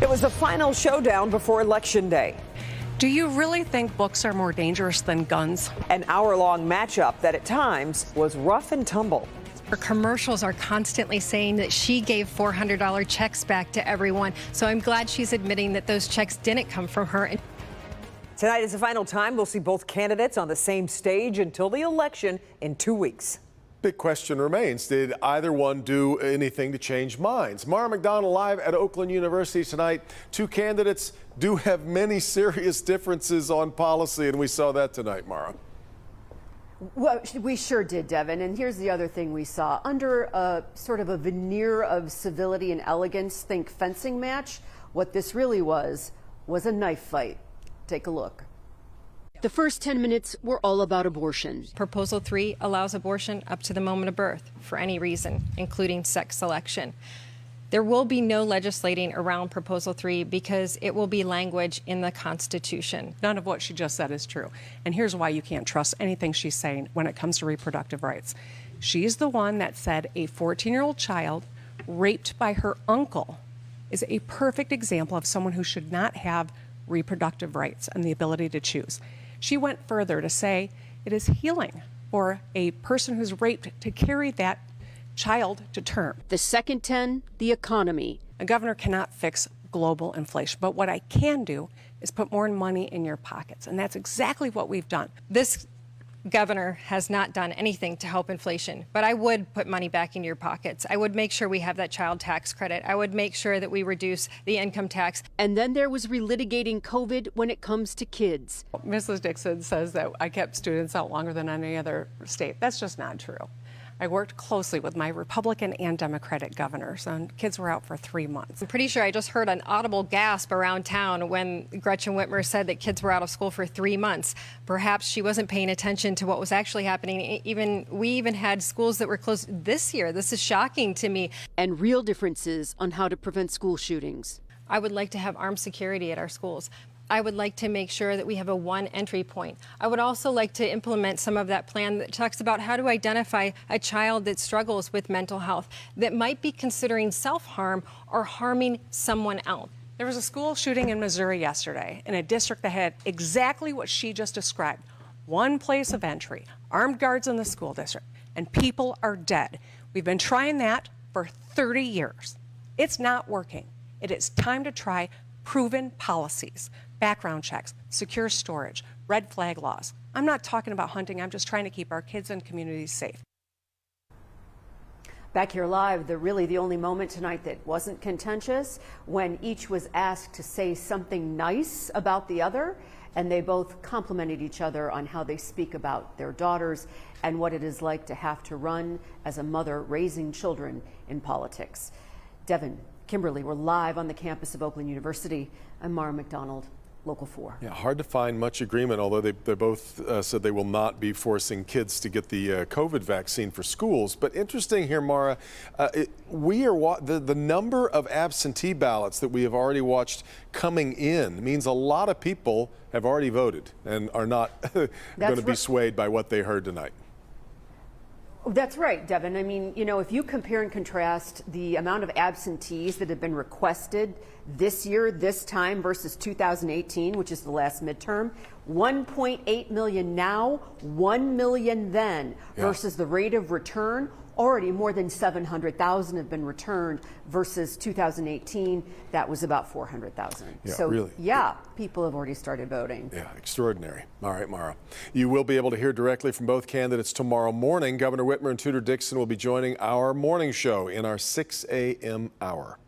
It was the final showdown before Election Day. Do you really think books are more dangerous than guns? An hour-long matchup that at times was rough and tumble. Her commercials are constantly saying that she gave $400 checks back to everyone. So I'm glad she's admitting that those checks didn't come from her. Tonight is the final time we'll see both candidates on the same stage until the election in 2 weeks. Big question remains, did either one do anything to change minds? Mara McDonald live at Oakland University tonight. Two candidates do have many serious differences on policy, and we saw that tonight, Mara. Well, we sure did, Devin. And here's the other thing we saw. Under a sort of a veneer of civility and elegance, think fencing match, what this really was a knife fight. Take a look. The first 10 minutes were all about abortion. Proposal 3 allows abortion up to the moment of birth for any reason, including sex selection. There will be no legislating around Proposal 3 because it will be language in the Constitution. None of what she just said is true. And here's why you can't trust anything she's saying when it comes to reproductive rights. She's the one that said a 14-year-old child raped by her uncle is a perfect example of someone who should not have reproductive rights and the ability to choose. She went further to say it is healing for a person who's raped to carry that child to term. The second 10, the economy. A governor cannot fix global inflation, but what I can do is put more money in your pockets, and that's exactly what we've done. This governor has not done anything to help inflation, but I would put money back in your pockets. I would make sure we have that child tax credit. I would make sure that we reduce the income tax. And then there was relitigating COVID when it comes to kids. Mrs. Dixon says that I kept students out longer than any other state. That's just not true. I worked closely with my Republican and Democratic governors, and kids were out for 3 months. I'm pretty sure I just heard an audible gasp around town when Gretchen Whitmer said that kids were out of school for 3 months. Perhaps she wasn't paying attention to what was actually happening. We even had schools that were closed this year. This is shocking to me. And real differences on how to prevent school shootings. I would like to have armed security at our schools. I would like to make sure that we have a one entry point. I would also like to implement some of that plan that talks about how to identify a child that struggles with mental health, that might be considering self-harm or harming someone else. There was a school shooting in Missouri yesterday in a district that had exactly what she just described. One place of entry, armed guards in the school district, and people are dead. We've been trying that for 30 years. It's not working. It is time to try proven policies, background checks, secure storage, red flag laws. I'm not talking about hunting. I'm just trying to keep our kids and communities safe. Back here live, really the only moment tonight that wasn't contentious when each was asked to say something nice about the other, and they both complimented each other on how they speak about their daughters and what it is like to have to run as a mother raising children in politics. Devin, Kimberly, we're live on the campus of Oakland University. I'm Mara McDonald, Local 4. Yeah, hard to find much agreement, although they both said they will not be forcing kids to get the COVID vaccine for schools. But interesting here, Mara, the number of absentee ballots that we have already watched coming in means a lot of people have already voted and are not going to be swayed by what they heard tonight. That's right, Devin. I mean, you know, if you compare and contrast the amount of absentees that have been requested this year, this time, versus 2018, which is the last midterm, 1.8 million now, 1 million then, versus the rate of return, already more than 700,000 have been returned versus 2018, that was about 400,000. Yeah, so, really. yeah, people have already started voting. Yeah, extraordinary. All right, Mara. You will be able to hear directly from both candidates tomorrow morning. Governor Whitmer and Tudor Dixon will be joining our morning show in our 6 a.m. hour.